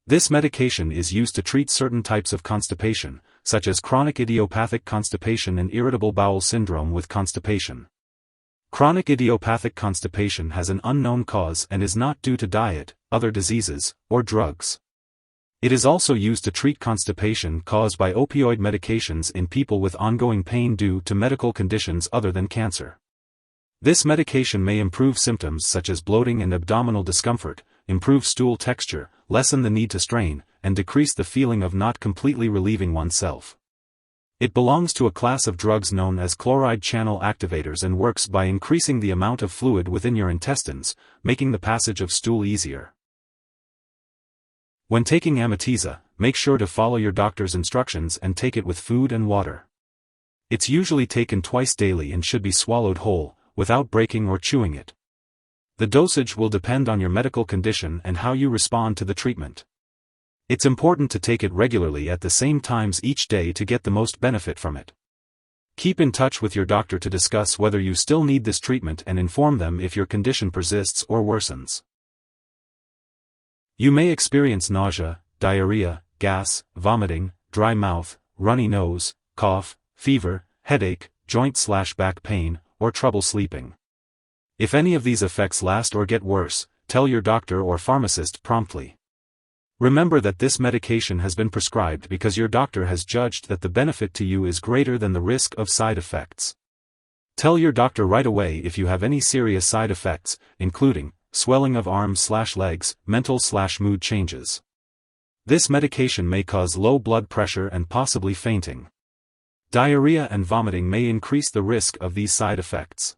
This medication is used to treat certain types of constipation, such as chronic idiopathic constipation and irritable bowel syndrome with constipation. Chronic idiopathic constipation has an unknown cause and is not due to diet, other diseases, or drugs. It is also used to treat constipation caused by opioid medications in people with ongoing pain due to medical conditions other than cancer. This medication may improve symptoms such as bloating and abdominal discomfort, improve stool texture, lessen the need to strain, and decrease the feeling of not completely relieving oneself. It belongs to a class of drugs known as chloride channel activators and works by increasing the amount of fluid within your intestines, making the passage of stool easier. When taking Amitiza, make sure to follow your doctor's instructions and take it with food and water. It's usually taken twice daily and should be swallowed whole, without breaking or chewing it. The dosage will depend on your medical condition and how you respond to the treatment. It's important to take it regularly at the same times each day to get the most benefit from it. Keep in touch with your doctor to discuss whether you still need this treatment and inform them if your condition persists or worsens. You may experience nausea, diarrhea, gas, vomiting, dry mouth, runny nose, cough, fever, headache, joint/back pain, or trouble sleeping. If any of these effects last or get worse, tell your doctor or pharmacist promptly. Remember that this medication has been prescribed because your doctor has judged that the benefit to you is greater than the risk of side effects. Tell your doctor right away if you have any serious side effects, including swelling of arms/legs, mental/mood changes. This medication may cause low blood pressure and possibly fainting. Diarrhea and vomiting may increase the risk of these side effects.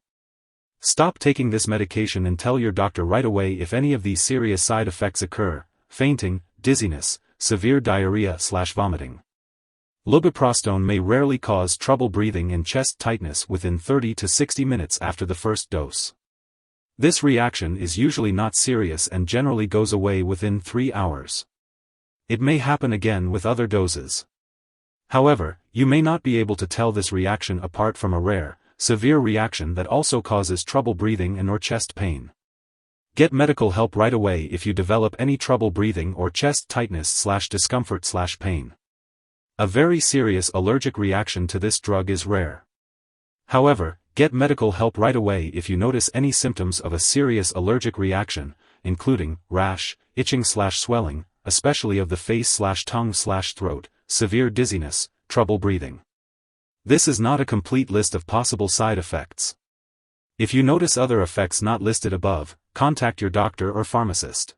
Stop taking this medication and tell your doctor right away if any of these serious side effects occur: fainting, dizziness, severe diarrhea/vomiting. Lubiprostone may rarely cause trouble breathing and chest tightness within 30 to 60 minutes after the first dose. This reaction is usually not serious and generally goes away within 3 hours. It may happen again with other doses. However, you may not be able to tell this reaction apart from a rare, severe reaction that also causes trouble breathing and/or chest pain. Get medical help right away if you develop any trouble breathing or chest tightness/discomfort/pain. A very serious allergic reaction to this drug is rare. However, get medical help right away if you notice any symptoms of a serious allergic reaction, including rash, itching/swelling, especially of the face/tongue/throat, severe dizziness, trouble breathing. This is not a complete list of possible side effects. If you notice other effects not listed above, contact your doctor or pharmacist.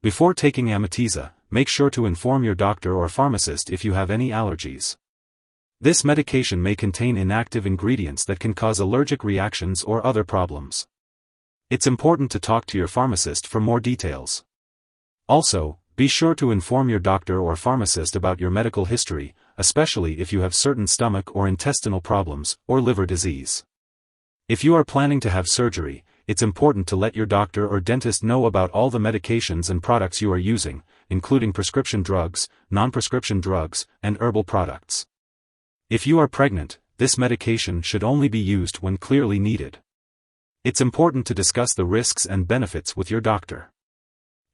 Before taking Amitiza, make sure to inform your doctor or pharmacist if you have any allergies. This medication may contain inactive ingredients that can cause allergic reactions or other problems. It's important to talk to your pharmacist for more details. Also, be sure to inform your doctor or pharmacist about your medical history, especially if you have certain stomach or intestinal problems, or liver disease. If you are planning to have surgery, it's important to let your doctor or dentist know about all the medications and products you are using, including prescription drugs, non-prescription drugs, and herbal products. If you are pregnant, this medication should only be used when clearly needed. It's important to discuss the risks and benefits with your doctor.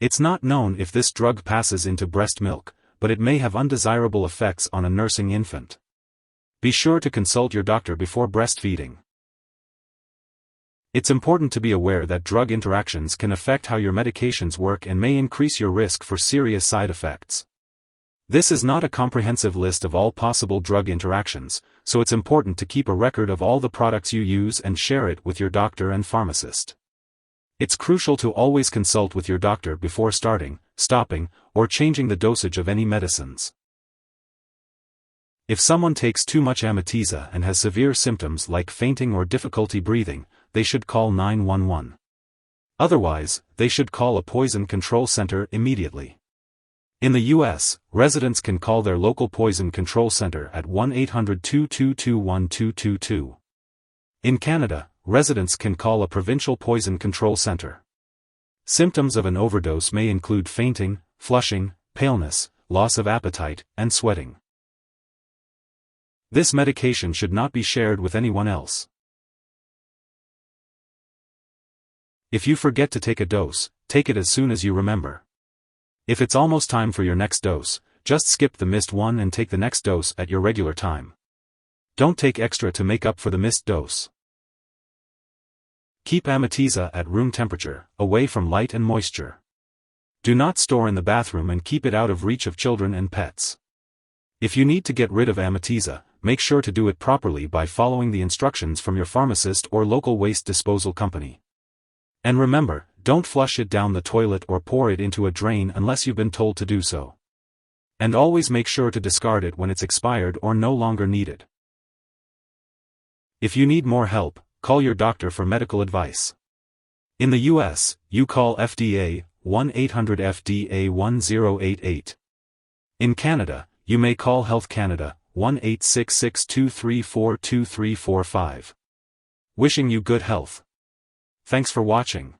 It's not known if this drug passes into breast milk, but it may have undesirable effects on a nursing infant. Be sure to consult your doctor before breastfeeding. It's important to be aware that drug interactions can affect how your medications work and may increase your risk for serious side effects. This is not a comprehensive list of all possible drug interactions, so it's important to keep a record of all the products you use and share it with your doctor and pharmacist. It's crucial to always consult with your doctor before starting, stopping, or changing the dosage of any medicines. If someone takes too much Amitiza and has severe symptoms like fainting or difficulty breathing, they should call 911. Otherwise, they should call a poison control center immediately. In the U.S., residents can call their local poison control center at 1-800-222-1222. In Canada, residents can call a provincial poison control center. Symptoms of an overdose may include fainting, flushing, paleness, loss of appetite, and sweating. This medication should not be shared with anyone else. If you forget to take a dose, take it as soon as you remember. If it's almost time for your next dose, just skip the missed one and take the next dose at your regular time. Don't take extra to make up for the missed dose. Keep Amitiza at room temperature, away from light and moisture. Do not store in the bathroom and keep it out of reach of children and pets. If you need to get rid of Amitiza, make sure to do it properly by following the instructions from your pharmacist or local waste disposal company. And remember, don't flush it down the toilet or pour it into a drain unless you've been told to do so. And always make sure to discard it when it's expired or no longer needed. If you need more help, call your doctor for medical advice. In the US, you call FDA, 1-800-FDA-1088. In Canada, you may call Health Canada, 1-866-234-2345. Wishing you good health. Thanks for watching.